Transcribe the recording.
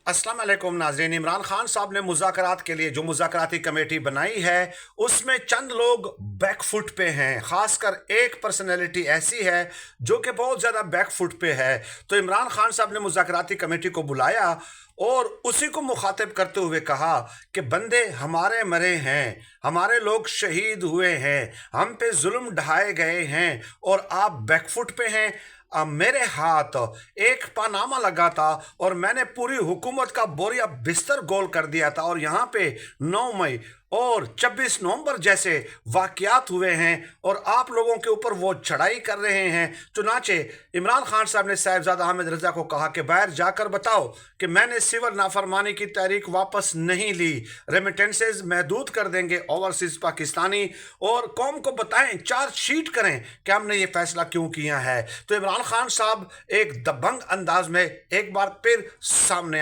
अस्सलाम वालेकुम नाज़रीन। इमरान खान साहब ने मुज़ाकरात के लिए जो मुज़ाकराती कमेटी बनाई है उसमें चंद लोग बैकफुट पे हैं। ख़ासकर एक पर्सनैलिटी ऐसी है जो कि बहुत ज़्यादा बैकफुट पे है। तो इमरान खान साहब ने मुज़ाकराती कमेटी को बुलाया और उसी को मुखातिब करते हुए कहा कि बंदे हमारे मरे हैं, हमारे लोग शहीद हुए हैं, हम पे जुल्म ढाए गए हैं और आप बैकफुट पे हैं। मेरे हाथ एक पानामा लगा था और मैंने पूरी हुकूमत का बोरिया बिस्तर गोल कर दिया था और यहाँ पे 9 मई और 26 नवंबर जैसे वाक़यात हुए हैं और आप लोगों के ऊपर वो चढ़ाई कर रहे हैं। चुनाचे इमरान खान साहब ने साहिबजादा हामिद रज़ा को कहा कि बाहर जाकर बताओ कि मैंने सिविल नाफरमानी की तहरीक वापस नहीं ली, रेमिटेंसेस महदूद कर देंगे ओवरसीज़ पाकिस्तानी, और कौम को बताएं, चार्ज शीट करें कि हमने ये फैसला क्यों किया है। तो इमरान खान साहब एक दबंग अंदाज में एक बार फिर सामने